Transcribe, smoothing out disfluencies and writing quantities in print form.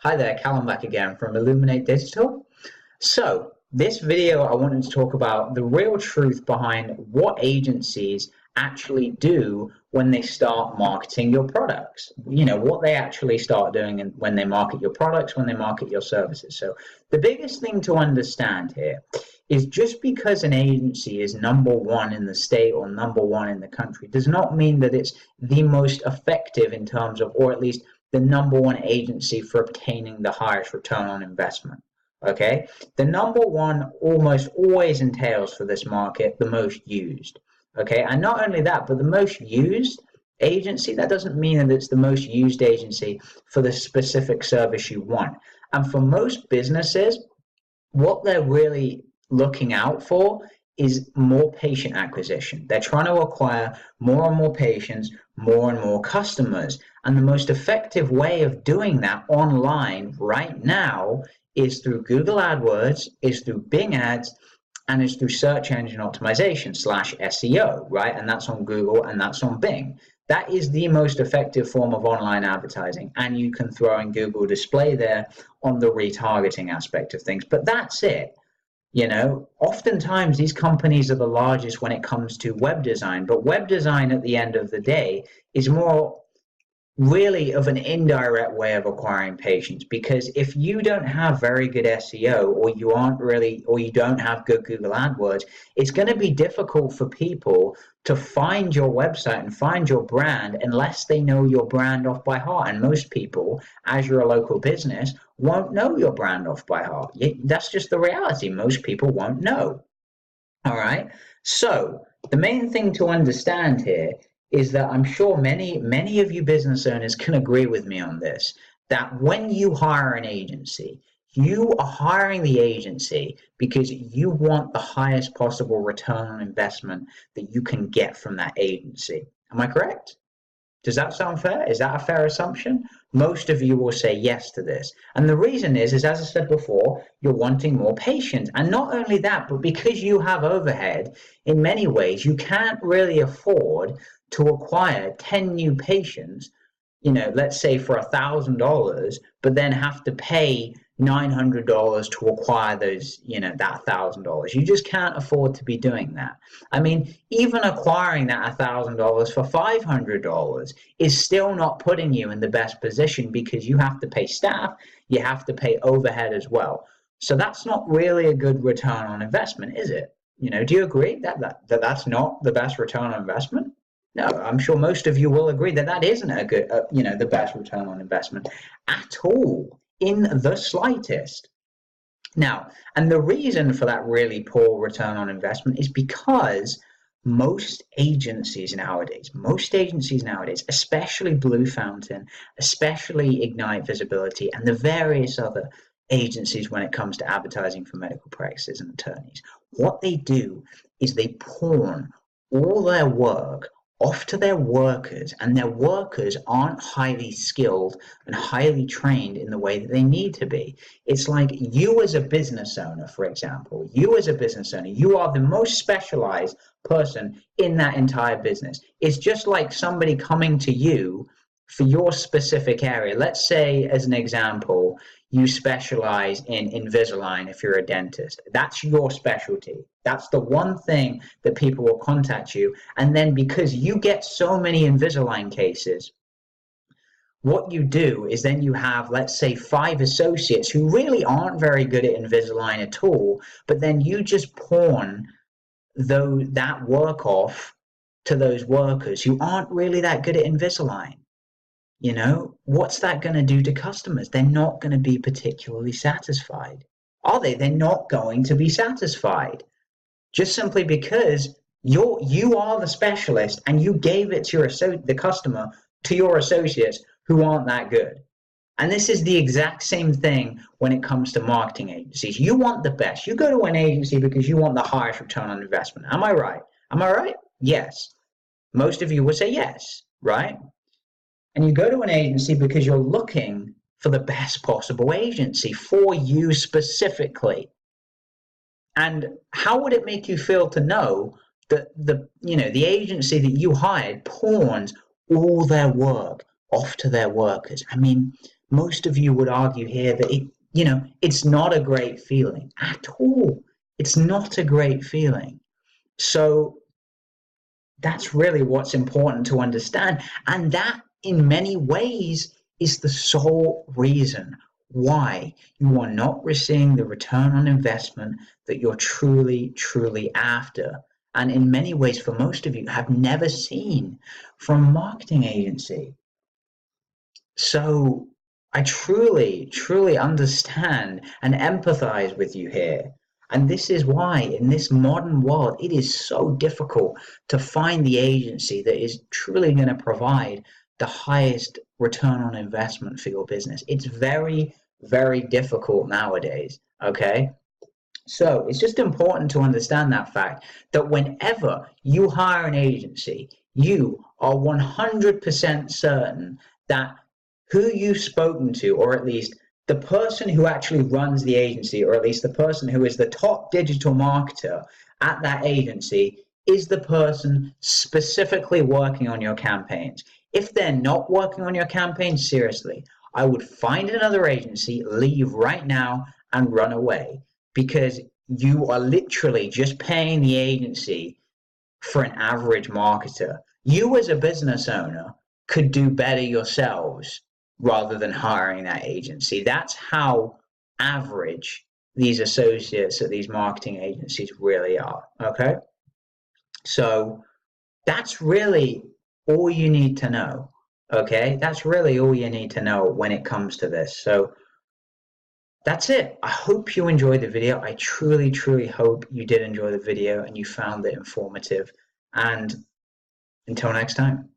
Hi there, Callum back again from Illuminate Digital. So, this video I wanted to talk about the real truth behind what agencies actually do when they start marketing your products. You know, what they actually start doing and when they market your products, when they market your services. So, the biggest thing to understand here is just because an agency is number one in the state or number one in the country does not mean that it's the most effective in terms of, or at least the number one agency for obtaining the highest return on investment. Okay, the number one almost always entails for this market the most used. Okay, and not only that, but the most used agency, that doesn't mean that it's the most used agency for the specific service you want. And for most businesses, what they're really looking out for is more patient acquisition. They're trying to acquire more and more patients, more and more customers. And the most effective way of doing that online right now is through Google AdWords, is through Bing Ads, and is through search engine optimization / SEO, right? And that's on Google and that's on Bing. That is the most effective form of online advertising. And you can throw in Google Display there on the retargeting aspect of things. But that's it. You know, oftentimes these companies are the largest when it comes to web design, but web design at the end of the day is more really of an indirect way of acquiring patients, because if you don't have very good SEO or you aren't really, or you don't have good Google AdWords, it's going to be difficult for people to find your website and find your brand unless they know your brand off by heart. And most people, as you're a local business, won't know your brand off by heart. That's just the reality. Most people won't know. All right. So the main thing to understand here is that I'm sure many of you business owners can agree with me on this, that when you hire an agency, you are hiring the agency because you want the highest possible return on investment that you can get from that agency. Am I correct? Does that sound fair? Is that a fair assumption? Most of you will say yes to this. And the reason is as I said before, you're wanting more patients. And not only that, but because you have overhead, in many ways, you can't really afford to acquire 10 new patients, you know, let's say for $1,000, but then have to pay $900 to acquire those, you know, that $1,000. You just can't afford to be doing that. I mean, even acquiring that $1,000 for $500 is still not putting you in the best position, because you have to pay staff, you have to pay overhead as well. So that's not really a good return on investment, is it? You know, do you agree that's not the best return on investment? No, I'm sure most of you will agree that that isn't a good, you know, the best return on investment at all, in the slightest. Now, and the reason for that really poor return on investment is because most agencies nowadays, especially Blue Fountain, especially Ignite Visibility, and the various other agencies when it comes to advertising for medical practices and attorneys, what they do is they pawn all their work off to their workers, and their workers aren't highly skilled and highly trained in the way that they need to be. It's like you as a business owner, for example, you are the most specialized person in that entire business. It's just like somebody coming to you for your specific area. Let's say, as an example, you specialize in Invisalign if you're a dentist. That's your specialty. That's the one thing that people will contact you. And then because you get so many Invisalign cases, what you do is then you have, let's say, 5 associates who really aren't very good at Invisalign at all, but then you just pawn that work off to those workers who aren't really that good at Invisalign. You know, what's that going to do to customers? They're not going to be particularly satisfied. Are they? They're not going to be satisfied. Just simply because you are the specialist and you gave it to the customer, to your associates who aren't that good. And this is the exact same thing when it comes to marketing agencies. You want the best. You go to an agency because you want the highest return on investment. Am I right? Am I right? Yes. Most of you will say yes, right? And you go to an agency because you're looking for the best possible agency for you specifically. And how would it make you feel to know that the agency that you hired pawns all their work off to their workers? I mean, most of you would argue here that it's not a great feeling at all. It's not a great feeling. So that's really what's important to understand. And that, in many ways, is the sole reason why you are not receiving the return on investment that you're truly, truly after. And in many ways, for most of you, have never seen from a marketing agency. So I truly, truly understand and empathize with you here. And this is why, in this modern world, it is so difficult to find the agency that is truly going to provide the highest return on investment for your business. It's very, very difficult nowadays. Okay. So it's just important to understand that fact that whenever you hire an agency, you are 100% certain that who you've spoken to, or at least the person who actually runs the agency, or at least the person who is the top digital marketer at that agency, is the person specifically working on your campaigns. If they're not working on your campaigns, seriously, I would find another agency, leave right now, and run away, because you are literally just paying the agency for an average marketer. You, as a business owner, could do better yourselves rather than hiring that agency. That's how average these associates at these marketing agencies really are. Okay. So that's really all you need to know. Okay. That's really all you need to know when it comes to this. So that's it. I hope you enjoyed the video. I truly, truly hope you did enjoy the video and you found it informative. And until next time.